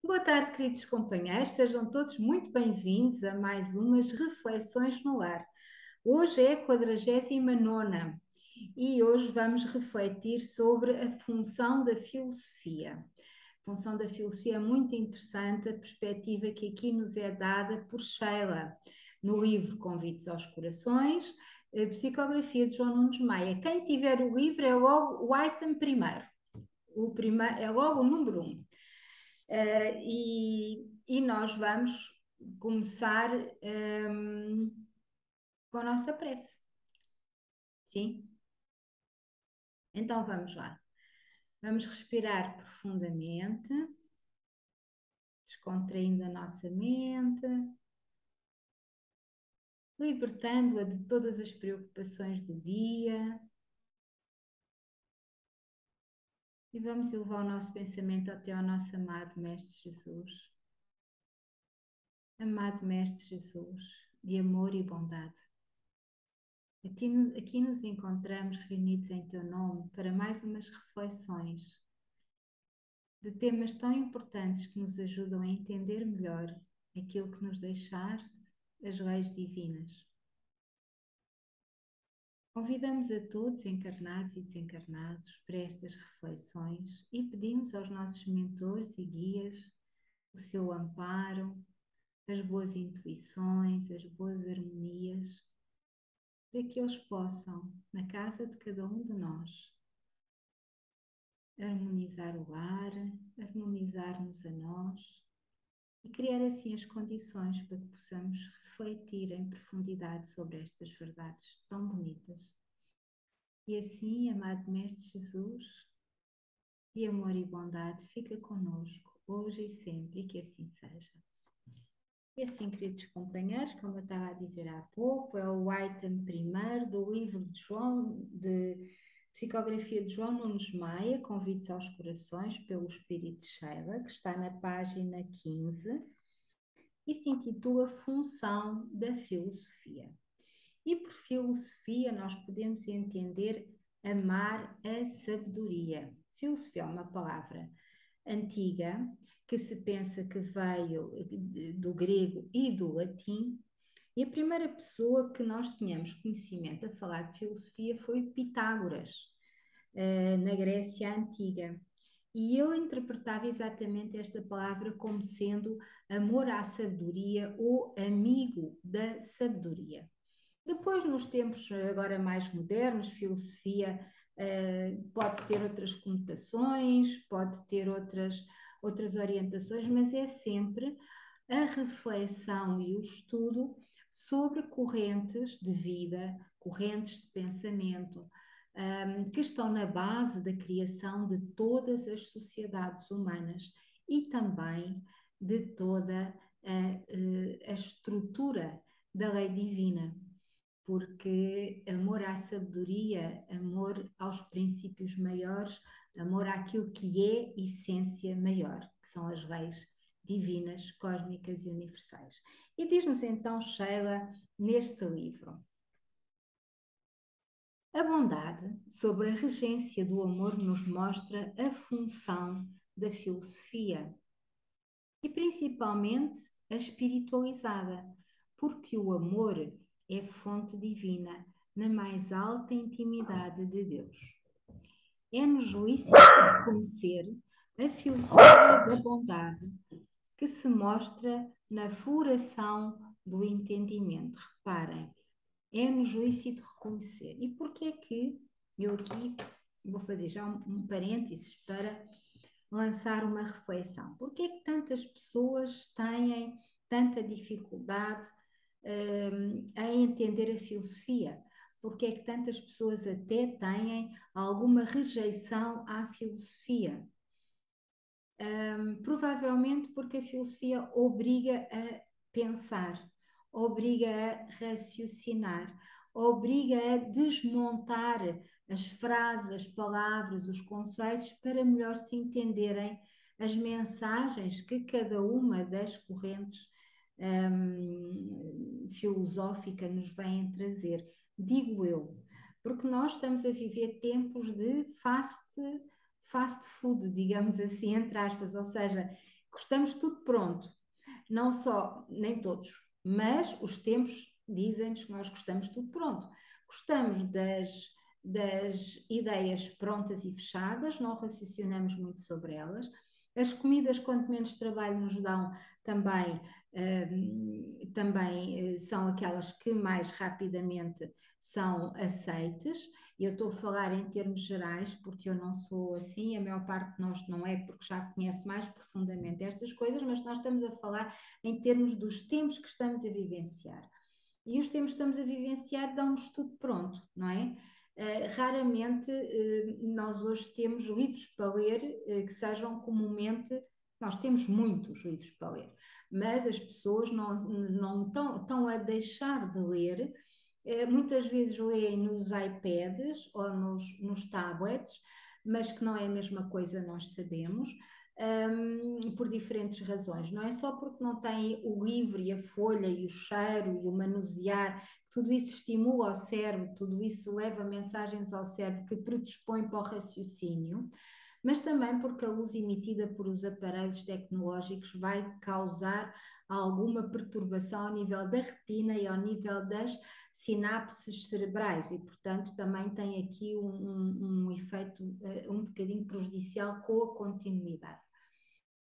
Boa tarde, queridos companheiros, sejam todos muito bem-vindos a mais umas Reflexões no Lar. Hoje é a 49ª e hoje vamos refletir sobre a função da filosofia. A função da filosofia é muito interessante, a perspectiva que aqui nos é dada por Sheila, no livro Convites aos Corações, a Psicografia de João Nunes Maia. Quem tiver o livro é logo o item primeiro, é logo o número 1. E nós vamos começar com a nossa prece. Sim? Então vamos lá. Vamos respirar profundamente, descontraindo a nossa mente, libertando-a de todas as preocupações do dia. E vamos elevar o nosso pensamento até ao nosso amado Mestre Jesus. Amado Mestre Jesus, de amor e bondade. Aqui nos encontramos reunidos em teu nome para mais umas reflexões de temas tão importantes que nos ajudam a entender melhor aquilo que nos deixaste, as leis divinas. Convidamos a todos, encarnados e desencarnados, para estas reflexões e pedimos aos nossos mentores e guias o seu amparo, as boas intuições, as boas harmonias, para que eles possam, na casa de cada um de nós, harmonizar o lar, harmonizar-nos a nós e criar assim as condições para que possamos refletir em profundidade sobre estas verdades tão bonitas. E assim, amado Mestre Jesus, de amor e bondade, fica conosco, hoje e sempre, e que assim seja. E assim, queridos companheiros, como eu estava a dizer há pouco, é o item primeiro do livro de Psicografia de João Nunes Maia, Convites aos Corações, pelo Espírito de Sheila, que está na página 15 e se intitula Função da Filosofia. E por filosofia nós podemos entender amar a sabedoria. Filosofia é uma palavra antiga que se pensa que veio do grego e do latim, e a primeira pessoa que nós tínhamos conhecimento a falar de filosofia foi Pitágoras, na Grécia Antiga. E ele interpretava exatamente esta palavra como sendo amor à sabedoria ou amigo da sabedoria. Depois, nos tempos agora mais modernos, filosofia pode ter outras conotações, pode ter outras orientações, mas é sempre a reflexão e o estudo sobre correntes de vida, correntes de pensamento, que estão na base da criação de todas as sociedades humanas e também de toda a estrutura da lei divina, porque amor à sabedoria, amor aos princípios maiores, amor àquilo que é essência maior, que são as leis divinas, cósmicas e universais. E diz-nos então Sheila neste livro: a bondade sobre a regência do amor nos mostra a função da filosofia e principalmente a espiritualizada, porque o amor é fonte divina na mais alta intimidade de Deus. É-nos lícito reconhecer a filosofia da bondade que se mostra na floração do entendimento. Reparem, é-nos lícito reconhecer. E porquê é que eu aqui vou fazer já um parênteses para lançar uma reflexão? Porquê é que tantas pessoas têm tanta dificuldade em entender a filosofia? Porquê é que tantas pessoas até têm alguma rejeição à filosofia? Provavelmente porque a filosofia obriga a pensar, obriga a raciocinar, obriga a desmontar as frases, as palavras, os conceitos para melhor se entenderem as mensagens que cada uma das correntes filosóficas nos vêm trazer. Digo eu, porque nós estamos a viver tempos de fast food, digamos assim, entre aspas, ou seja, gostamos de tudo pronto. Não só, nem todos, mas os tempos dizem-nos que nós gostamos de tudo pronto. Gostamos das ideias prontas e fechadas, não raciocinamos muito sobre elas. As comidas, quanto menos trabalho nos dão, também são aquelas que mais rapidamente são aceites. Eu estou a falar em termos gerais, porque eu não sou assim, a maior parte de nós não é, porque já conhece mais profundamente estas coisas, mas nós estamos a falar em termos dos tempos que estamos a vivenciar. E os tempos que estamos a vivenciar dão-nos tudo pronto, não é? Raramente nós hoje temos livros para ler que sejam comumente. Nós temos muitos livros para ler, mas as pessoas não estão a deixar de ler. Muitas vezes leem nos iPads ou nos tablets, mas que não é a mesma coisa, nós sabemos. Por diferentes razões. Não é só porque não têm o livro e a folha e o cheiro e o manusear, tudo isso estimula o cérebro, tudo isso leva mensagens ao cérebro que predispõe para o raciocínio, mas também porque a luz emitida por os aparelhos tecnológicos vai causar alguma perturbação ao nível da retina e ao nível das sinapses cerebrais e, portanto, também tem aqui um efeito um bocadinho prejudicial com a continuidade.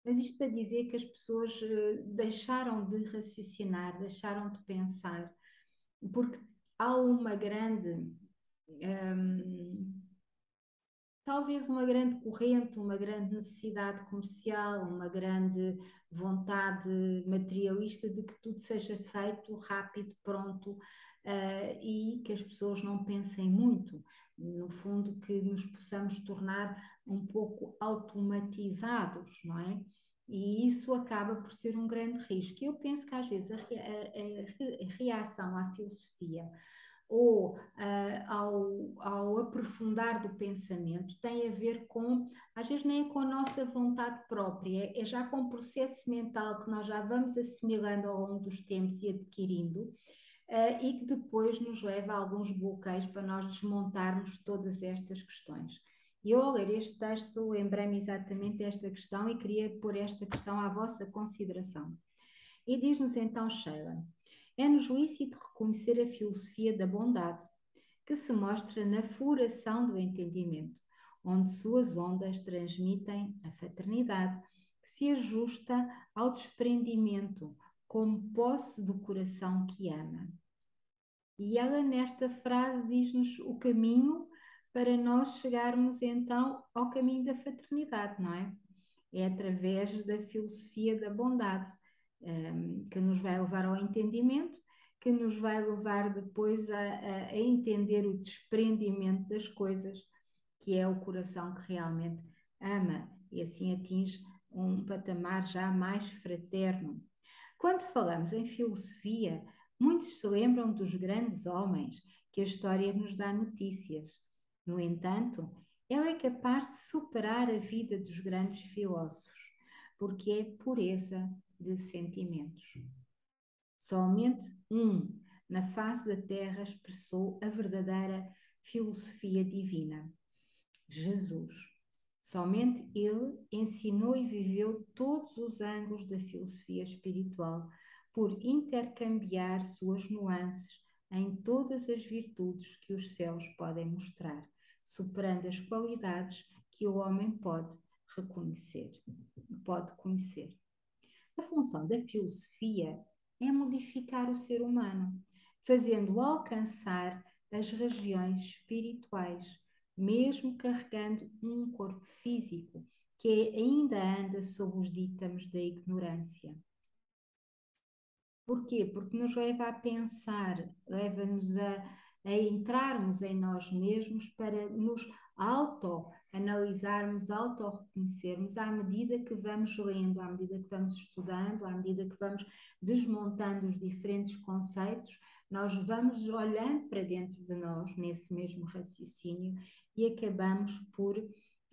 Mas isto para dizer que as pessoas deixaram de raciocinar, deixaram de pensar, porque há uma grande, talvez uma grande corrente, uma grande necessidade comercial, uma grande vontade materialista de que tudo seja feito rápido, pronto, e que as pessoas não pensem muito. No fundo, que nos possamos tornar um pouco automatizados, não é? E isso acaba por ser um grande risco. Eu penso que às vezes a reação à filosofia ou ao aprofundar do pensamento tem a ver com, às vezes nem é com a nossa vontade própria, é já com o processo mental que nós já vamos assimilando ao longo dos tempos e adquirindo, e que depois nos leva a alguns bloqueios para nós desmontarmos todas estas questões. E eu, ao ler este texto, lembrei-me exatamente desta questão e queria pôr esta questão à vossa consideração. E diz-nos então Sheila: é-nos lícito reconhecer a filosofia da bondade, que se mostra na floração do entendimento, onde suas ondas transmitem a fraternidade, que se ajusta ao desprendimento, como posse do coração que ama. E ela, nesta frase, diz-nos o caminho para nós chegarmos então ao caminho da fraternidade, não é? É através da filosofia da bondade, que nos vai levar ao entendimento, que nos vai levar depois a entender o desprendimento das coisas, que é o coração que realmente ama, e assim atinge um patamar já mais fraterno. Quando falamos em filosofia, muitos se lembram dos grandes homens que a história nos dá notícias. No entanto, ela é capaz de superar a vida dos grandes filósofos, porque é pureza de sentimentos. Somente um na face da terra expressou a verdadeira filosofia divina: Jesus. Somente ele ensinou e viveu todos os ângulos da filosofia espiritual, por intercambiar suas nuances em todas as virtudes que os céus podem mostrar, superando as qualidades que o homem pode reconhecer, pode conhecer. A função da filosofia é modificar o ser humano, fazendo-o alcançar as regiões espirituais, mesmo carregando um corpo físico que ainda anda sob os dítames da ignorância. Porquê? Porque nos leva a pensar, leva-nos a entrarmos em nós mesmos para nos auto-analisarmos, auto-reconhecermos à medida que vamos lendo, à medida que vamos estudando, à medida que vamos desmontando os diferentes conceitos, nós vamos olhando para dentro de nós, nesse mesmo raciocínio, e acabamos por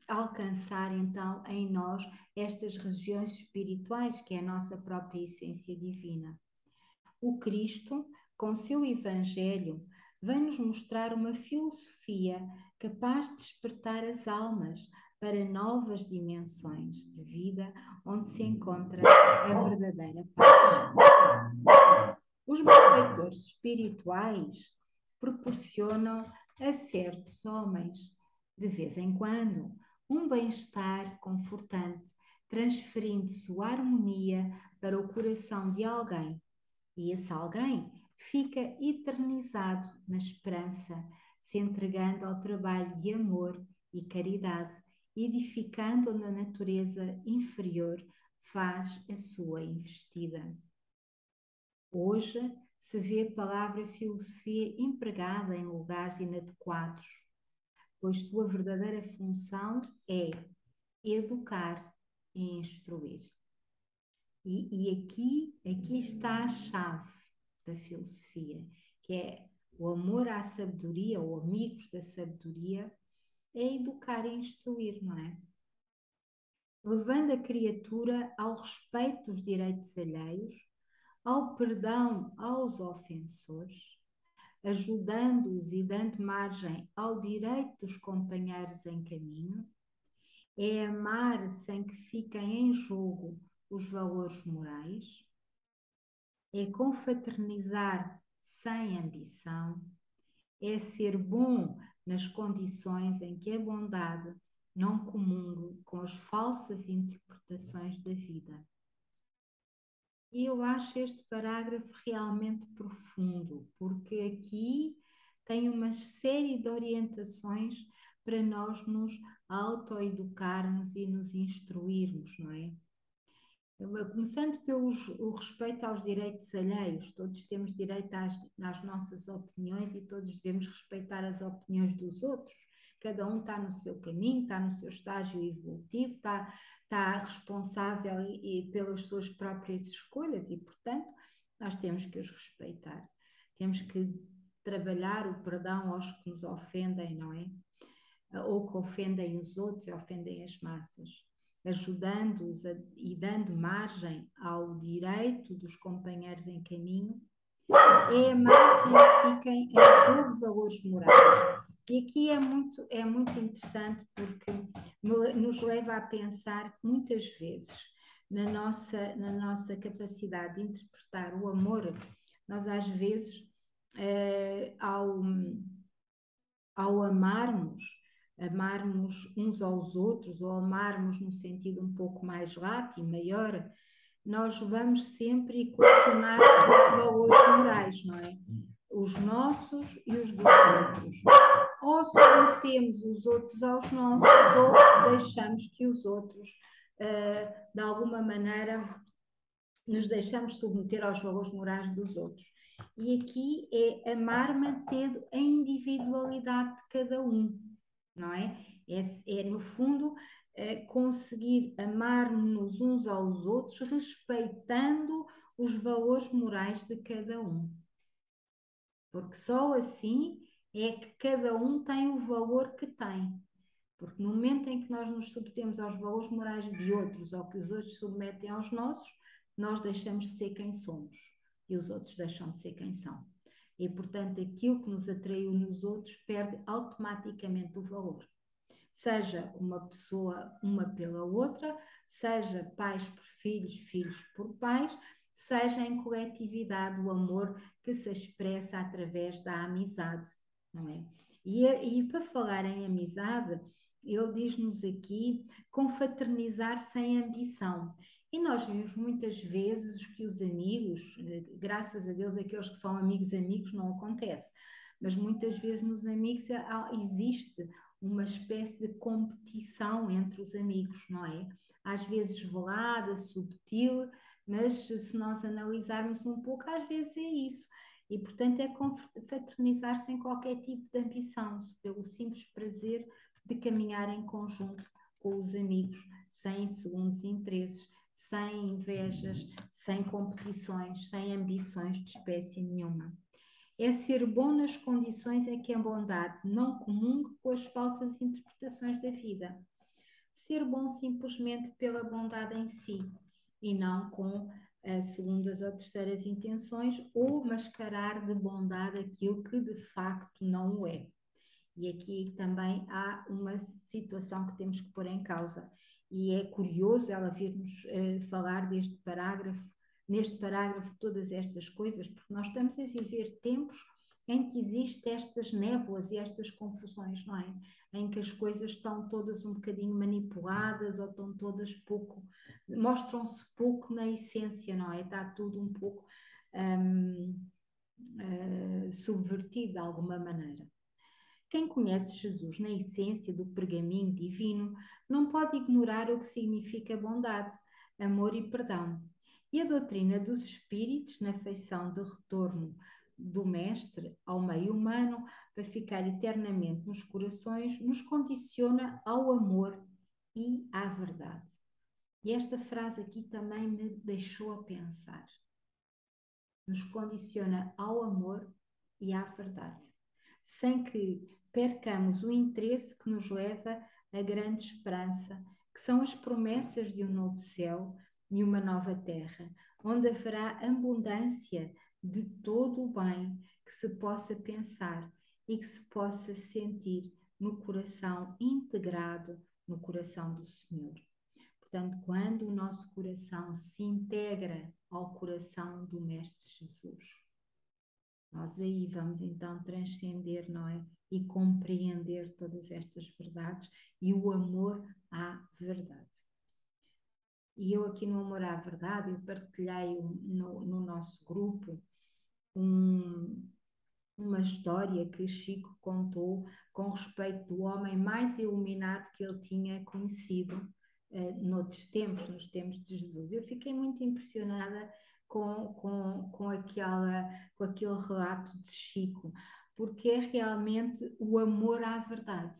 alcançar então em nós estas regiões espirituais, que é a nossa própria essência divina. O Cristo, com seu Evangelho, vem-nos mostrar uma filosofia capaz de despertar as almas para novas dimensões de vida, onde se encontra a verdadeira paz. Os benfeitores espirituais proporcionam a certos homens, de vez em quando, um bem-estar confortante, transferindo sua harmonia para o coração de alguém, e esse alguém fica eternizado na esperança, se entregando ao trabalho de amor e caridade, edificando onde a natureza inferior faz a sua investida. Hoje se vê a palavra filosofia empregada em lugares inadequados, pois sua verdadeira função é educar e instruir. E aqui está a chave da filosofia, que é o amor à sabedoria, ou amigos da sabedoria, é educar e instruir, não é? Levando a criatura ao respeito dos direitos alheios, ao perdão aos ofensores, ajudando-os e dando margem ao direito dos companheiros em caminho, é amar sem que fiquem em jogo os valores morais, é confraternizar sem ambição, é ser bom nas condições em que a bondade não comungue com as falsas interpretações da vida. E eu acho este parágrafo realmente profundo, porque aqui tem uma série de orientações para nós nos autoeducarmos e nos instruirmos, não é? Começando pelo o respeito aos direitos alheios, todos temos direito às nossas opiniões e todos devemos respeitar as opiniões dos outros. Cada um está no seu caminho, está no seu estágio evolutivo, está responsável pelas suas próprias escolhas e, portanto, nós temos que os respeitar. Temos que trabalhar o perdão aos que nos ofendem, não é? Ou que ofendem os outros e ofendem as massas, ajudando-os e dando margem ao direito dos companheiros em caminho, é amar sem que fiquem em jogo valores morais. E aqui é muito interessante porque nos leva a pensar que muitas vezes na nossa capacidade de interpretar o amor, nós às vezes, ao amarmos uns aos outros, ou amarmos no sentido um pouco mais lato e maior, nós vamos sempre equacionar os valores morais, não é? Os nossos e os dos outros. Ou submetemos os outros aos nossos, ou deixamos que os outros, de alguma maneira, nos deixamos submeter aos valores morais dos outros. E aqui é amar mantendo a individualidade de cada um, não é? É no fundo, conseguir amar-nos uns aos outros, respeitando os valores morais de cada um. Porque só assim é que cada um tem o valor que tem. Porque no momento em que nós nos submetemos aos valores morais de outros, ou que os outros submetem aos nossos, nós deixamos de ser quem somos e os outros deixam de ser quem são. E, portanto, aquilo que nos atraiu nos outros perde automaticamente o valor. Seja uma pessoa uma pela outra, seja pais por filhos, filhos por pais, seja em coletividade o amor que se expressa através da amizade, não é? E para falar em amizade, ele diz-nos aqui confraternizar sem ambição. E nós vemos muitas vezes que os amigos, graças a Deus, aqueles que são amigos, não acontece, mas muitas vezes nos amigos existe uma espécie de competição entre os amigos, não é? Às vezes velada, subtil, mas se nós analisarmos um pouco, às vezes é isso. E, portanto, é confraternizar sem qualquer tipo de ambição, pelo simples prazer de caminhar em conjunto com os amigos, sem segundos interesses, sem invejas, sem competições, sem ambições de espécie nenhuma. É ser bom nas condições em que a bondade não comungue com as falsas interpretações da vida. Ser bom simplesmente pela bondade em si e não com segundas ou terceiras intenções, ou mascarar de bondade aquilo que de facto não o é. E aqui também há uma situação que temos que pôr em causa. E é curioso ela vir-nos falar neste parágrafo, todas estas coisas, porque nós estamos a viver tempos em que existem estas névoas e estas confusões, não é? Em que as coisas estão todas um bocadinho manipuladas ou estão todas pouco, mostram-se pouco na essência, não é? Está tudo um pouco subvertido de alguma maneira. Quem conhece Jesus na essência do pergaminho divino não pode ignorar o que significa bondade, amor e perdão. E a doutrina dos espíritos, na feição de retorno do Mestre ao meio humano, para ficar eternamente nos corações, nos condiciona ao amor e à verdade. E esta frase aqui também me deixou a pensar. Nos condiciona ao amor e à verdade, sem que percamos o interesse que nos leva à grande esperança, que são as promessas de um novo céu e uma nova terra, onde haverá abundância de todo o bem que se possa pensar e que se possa sentir no coração integrado no coração do Senhor. Portanto, quando o nosso coração se integra ao coração do Mestre Jesus, nós aí vamos então transcender, não é? E compreender todas estas verdades e o amor à verdade. E eu aqui no Amor à Verdade, eu partilhei no nosso grupo uma história que Chico contou com respeito do homem mais iluminado que ele tinha conhecido noutros tempos, nos tempos de Jesus. Eu fiquei muito impressionada com aquele relato de Chico, porque é realmente o amor à verdade.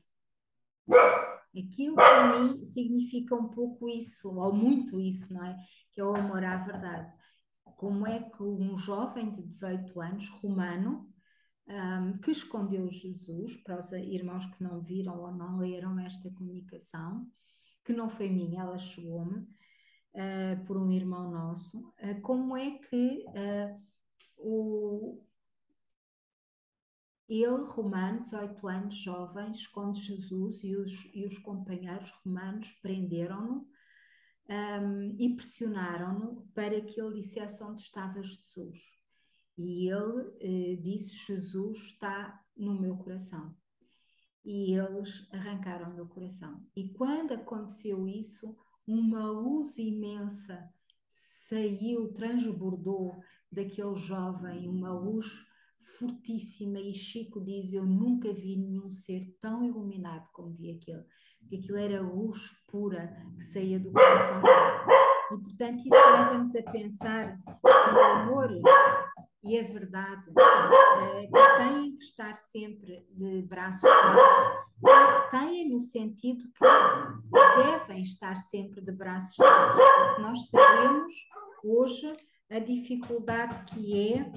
Aquilo para mim significa um pouco isso, ou muito isso, não é? Que é o amor à verdade. Como é que um jovem de 18 anos, romano, que escondeu Jesus, para os irmãos que não viram ou não leram esta comunicação, que não foi minha, ela chegou-me por um irmão nosso, como é que ele, romano, 18 anos, jovem, esconde Jesus e os companheiros romanos prenderam-no e pressionaram-no para que ele dissesse onde estava Jesus. E ele disse: Jesus está no meu coração. E eles arrancaram o meu coração. E quando aconteceu isso, uma luz imensa saiu, transbordou daquele jovem, uma luz fortíssima. E Chico diz: eu nunca vi nenhum ser tão iluminado como vi aquele, porque aquilo era luz pura que saía do coração dele. E portanto isso leva-nos a pensar que o amor e a verdade que têm que estar sempre de braços dados, têm no sentido que devem estar sempre de braços dados, porque nós sabemos hoje a dificuldade que é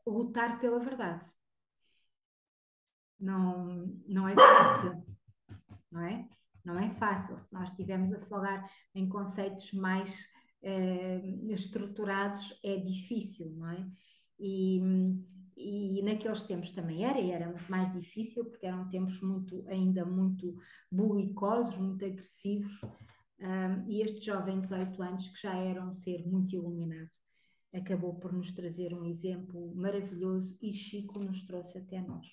lutar pela verdade. Não é fácil, não é? Não é fácil. Se nós estivermos a falar em conceitos mais estruturados, é difícil, não é? E naqueles tempos também era muito mais difícil, porque eram tempos ainda muito belicosos, muito agressivos, e este jovem de 18 anos, que já era um ser muito iluminado, acabou por nos trazer um exemplo maravilhoso e Chico nos trouxe até nós.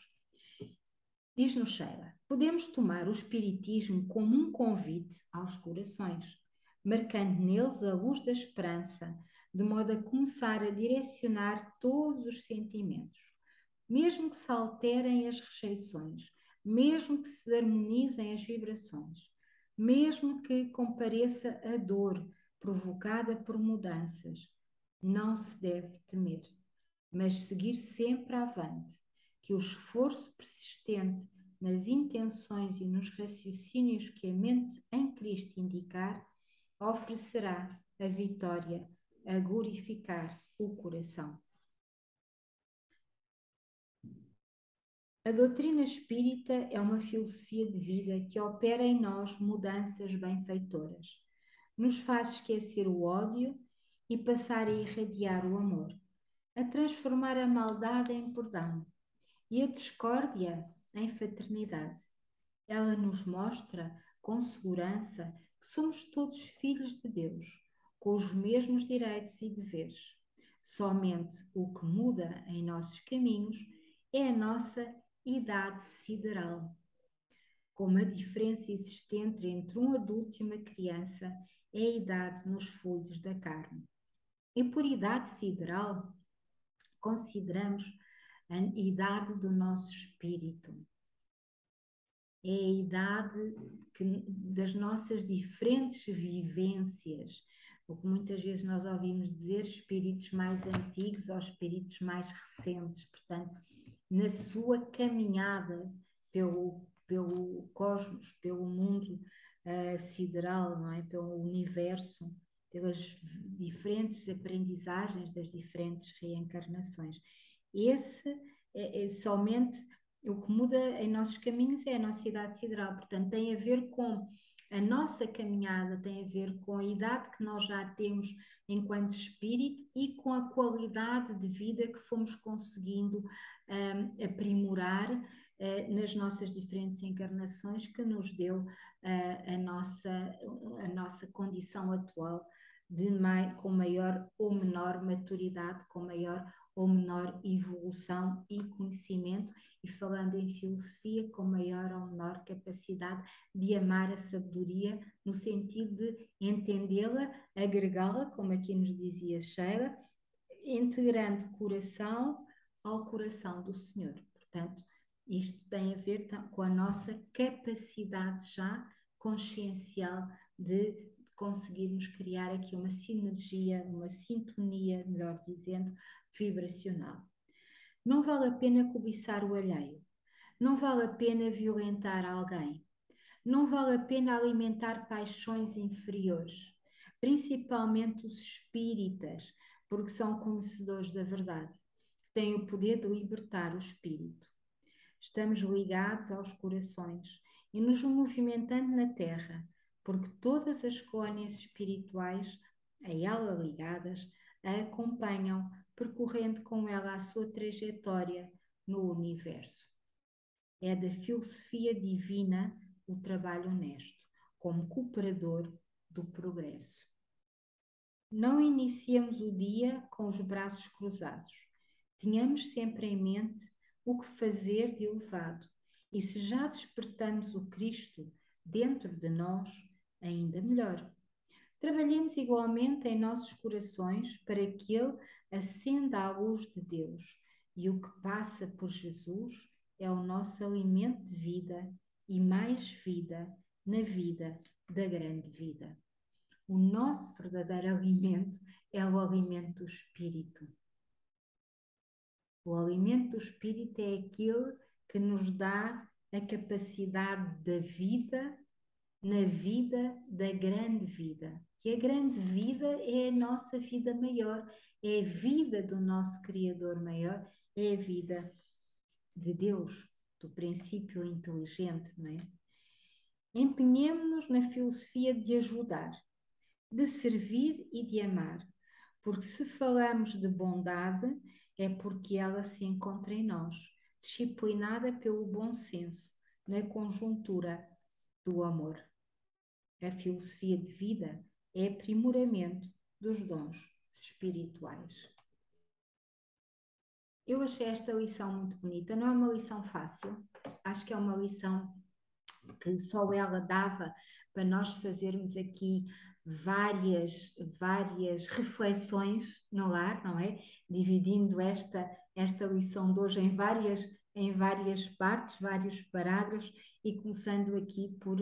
Diz-nos Sheila: podemos tomar o Espiritismo como um convite aos corações, marcando neles a luz da esperança, de modo a começar a direcionar todos os sentimentos, mesmo que se alterem as rejeições, mesmo que se harmonizem as vibrações, mesmo que compareça a dor provocada por mudanças. Não se deve temer, mas seguir sempre avante, que o esforço persistente nas intenções e nos raciocínios que a mente em Cristo indicar oferecerá a vitória a glorificar o coração. A doutrina espírita é uma filosofia de vida que opera em nós mudanças benfeitoras, nos faz esquecer o ódio e passar a irradiar o amor, a transformar a maldade em perdão e a discórdia em fraternidade. Ela nos mostra com segurança que somos todos filhos de Deus, com os mesmos direitos e deveres. Somente o que muda em nossos caminhos é a nossa idade sideral. Como a diferença existente entre um adulto e uma criança é a idade nos fluidos da carne. E por idade sideral, consideramos a idade do nosso espírito. É a idade das nossas diferentes vivências, o que muitas vezes nós ouvimos dizer espíritos mais antigos ou espíritos mais recentes, portanto, na sua caminhada pelo cosmos, pelo mundo sideral, não é? Pelo universo, pelas diferentes aprendizagens das diferentes reencarnações. Esse é somente o que muda em nossos caminhos é a nossa idade sideral, portanto, tem a ver com a nossa caminhada, tem a ver com a idade que nós já temos enquanto espírito e com a qualidade de vida que fomos conseguindo aprimorar nas nossas diferentes encarnações que nos deu a nossa condição atual com maior ou menor maturidade, com maior ou menor evolução e conhecimento, e falando em filosofia, com maior ou menor capacidade de amar a sabedoria, no sentido de entendê-la, agregá-la, como aqui nos dizia Sheila, integrando coração ao coração do Senhor. Portanto, isto tem a ver com a nossa capacidade já consciencial de conseguirmos criar aqui uma sinergia, uma sintonia, melhor dizendo, vibracional. Não vale a pena cobiçar o alheio, não vale a pena violentar alguém, não vale a pena alimentar paixões inferiores, principalmente os espíritas, porque são conhecedores da verdade, têm o poder de libertar o espírito. Estamos ligados aos corações e nos movimentando na terra, porque todas as colónias espirituais, a ela ligadas, a acompanham, percorrendo com ela a sua trajetória no universo. É da filosofia divina o trabalho honesto, como cooperador do progresso. Não iniciemos o dia com os braços cruzados. Tenhamos sempre em mente o que fazer de elevado, e se já despertamos o Cristo dentro de nós, ainda melhor. Trabalhemos igualmente em nossos corações para que Ele acenda a luz de Deus, e o que passa por Jesus é o nosso alimento de vida e mais vida na vida da grande vida. O nosso verdadeiro alimento é o alimento do Espírito. O alimento do Espírito é aquele que nos dá a capacidade da vida na vida da grande vida. E a grande vida é a nossa vida maior, é a vida do nosso Criador maior, é a vida de Deus, do princípio inteligente, não é? Empenhemo-nos na filosofia de ajudar, de servir e de amar, porque se falamos de bondade, é porque ela se encontra em nós, disciplinada pelo bom senso, na conjuntura do amor. A filosofia de vida é aprimoramento dos dons espirituais. Eu achei esta lição muito bonita, não é uma lição fácil, acho que é uma lição que só ela dava para nós fazermos aqui várias reflexões no lar, não é? Dividindo esta lição de hoje em várias partes, vários parágrafos, e começando aqui por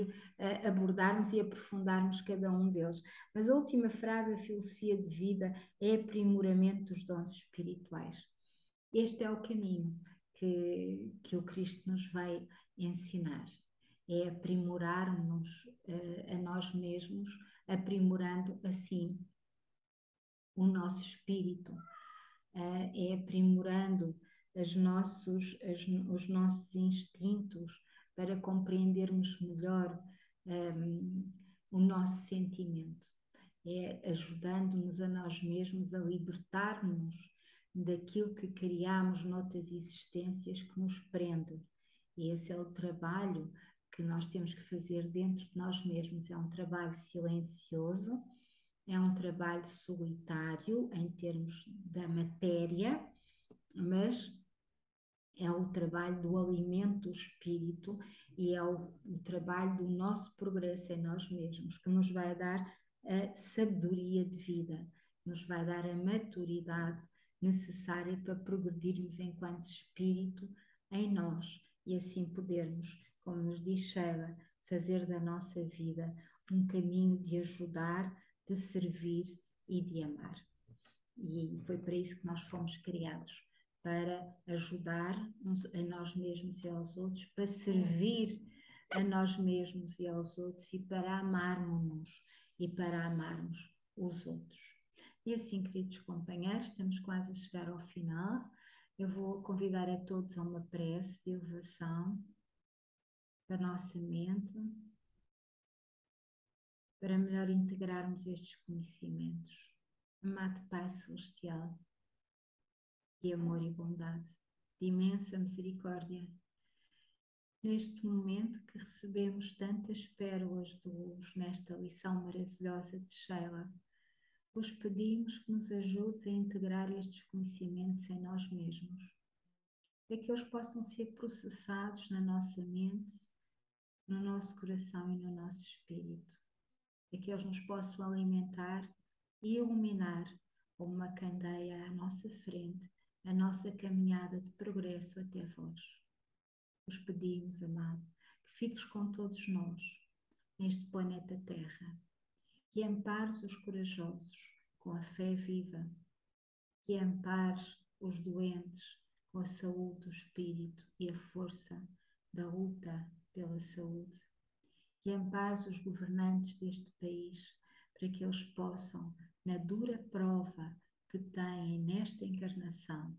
abordarmos e aprofundarmos cada um deles. Mas a última frase, a filosofia de vida, é aprimoramento dos dons espirituais. Este é o caminho que o Cristo nos vai ensinar. É aprimorar-nos a nós mesmos, aprimorando assim o nosso espírito, é aprimorando os nossos instintos para compreendermos melhor o nosso sentimento. É ajudando-nos a nós mesmos a libertar-nos daquilo que criamos noutras existências que nos prende. E esse é o trabalho que nós temos que fazer dentro de nós mesmos. É um trabalho silencioso, é um trabalho solitário em termos da matéria, mas é o trabalho do alimento do espírito e é o trabalho do nosso progresso em nós mesmos, que nos vai dar a sabedoria de vida, nos vai dar a maturidade necessária para progredirmos enquanto espírito em nós e assim podermos, como nos diz Sheila, fazer da nossa vida um caminho de ajudar, de servir e de amar. E foi para isso que nós fomos criados, para ajudar a nós mesmos e aos outros, para servir a nós mesmos e aos outros e para amarmos-nos e para amarmos os outros. E assim, queridos companheiros, estamos quase a chegar ao final. Eu vou convidar a todos a uma prece de elevação da nossa mente, para melhor integrarmos estes conhecimentos. Amado Pai Celestial, de amor e bondade, de imensa misericórdia, neste momento que recebemos tantas pérolas de luz nesta lição maravilhosa de Sheila, vos pedimos que nos ajudes a integrar estes conhecimentos em nós mesmos, para que eles possam ser processados na nossa mente, no nosso coração e no nosso espírito, para que eles nos possam alimentar e iluminar como uma candeia à nossa frente, a nossa caminhada de progresso até vós. Vos pedimos, amado, que fiques com todos nós, neste planeta Terra, que ampares os corajosos com a fé viva, que ampares os doentes com a saúde do espírito e a força da luta pela saúde, que ampares os governantes deste país para que eles possam, na dura prova que têm nesta encarnação,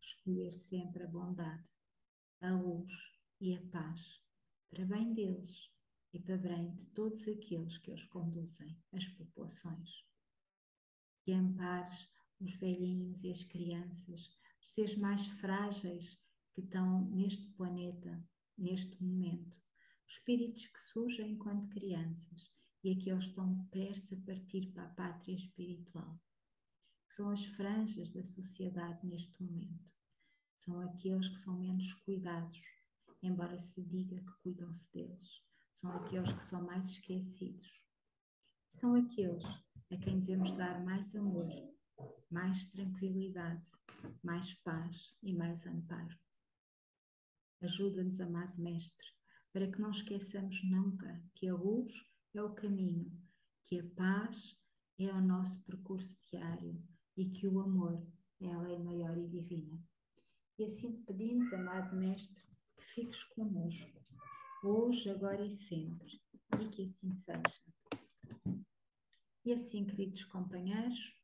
escolher sempre a bondade, a luz e a paz, para bem deles e para bem de todos aqueles que eles conduzem, as populações. Que ampares os velhinhos e as crianças, os seres mais frágeis que estão neste planeta, neste momento, os espíritos que surgem enquanto crianças e aqueles que estão prestes a partir para a pátria espiritual, que são as franjas da sociedade neste momento. São aqueles que são menos cuidados, embora se diga que cuidam-se deles. São aqueles que são mais esquecidos. São aqueles a quem devemos dar mais amor, mais tranquilidade, mais paz e mais amparo. Ajuda-nos, amado Mestre, para que não esqueçamos nunca que a luz é o caminho, que a paz é o nosso percurso diário e que o amor é a lei maior e divina. E assim te pedimos, amado Mestre, que fiques connosco, hoje, agora e sempre, e que assim seja. E assim, queridos companheiros,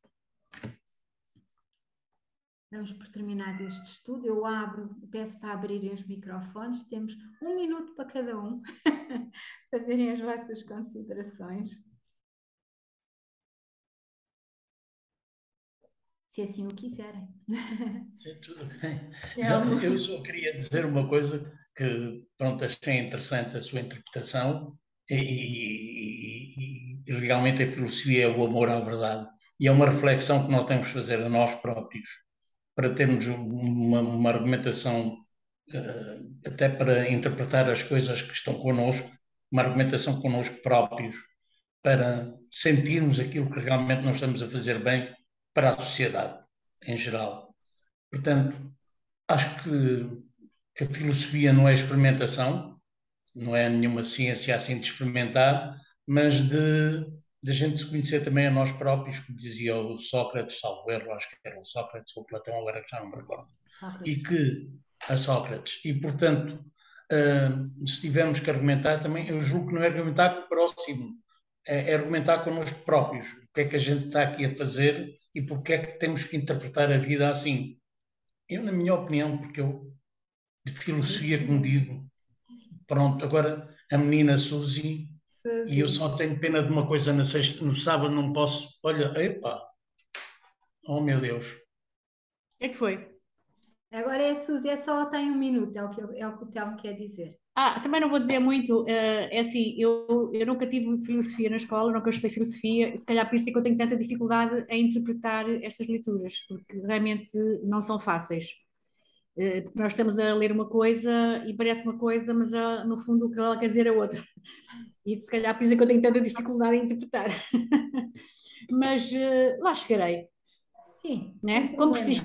damos por terminado este estudo. Eu peço para abrirem os microfones, temos 1 minuto para cada um fazerem as vossas considerações. Se assim o quiserem. Sim, tudo bem. Eu só queria dizer uma coisa que, pronto, achei interessante a sua interpretação e realmente a filosofia é o amor à verdade. E é uma reflexão que nós temos que fazer a nós próprios para termos uma argumentação, até para interpretar as coisas que estão connosco, uma argumentação connosco próprios, para sentirmos aquilo que realmente nós estamos a fazer bem para a sociedade em geral. Portanto, acho que a filosofia não é experimentação, não é nenhuma ciência assim de experimentar, mas de a gente se conhecer também a nós próprios, como dizia o Sócrates, salvo erro, acho que era o Sócrates ou o Platão, agora que já não me recordo. Sócrates. E que, a Sócrates, e portanto, se tivermos que argumentar também, eu julgo que não é argumentar com o próximo, é argumentar connosco próprios, o que é que a gente está aqui a fazer e porque é que temos que interpretar a vida assim. Eu, na minha opinião, porque eu, de filosofia, como digo, pronto, agora a menina Suzy, e eu só tenho pena de uma coisa, na sexta, no sábado não posso, olha, epá, oh meu Deus. que é que foi? Agora é a Suzy, é só tem um minuto, é o que o Telmo quer dizer. Também não vou dizer muito, é assim, eu nunca tive filosofia na escola, nunca estudei filosofia, se calhar por isso é que eu tenho tanta dificuldade em interpretar estas leituras, porque realmente não são fáceis. Porque nós estamos a ler uma coisa e parece uma coisa, mas no fundo o que ela quer dizer é outra. E se calhar por isso é que eu tenho tanta dificuldade em interpretar. Mas lá chegarei, Sim, sem né? problema.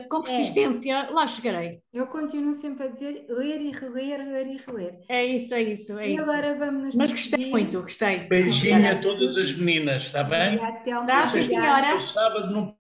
Com É, persistência, lá chegarei. eu continuo sempre a dizer ler e reler, ler e reler. É isso, é isso, é E isso. agora vamos nos Mas gostei despedir. muito, gostei. Sim, Beijinho senhora. a Obrigada, todas as Suzy. meninas, está bem? Obrigada, Telmo. Tá, sim, Vocês, Obrigada. eu senhora. sábado não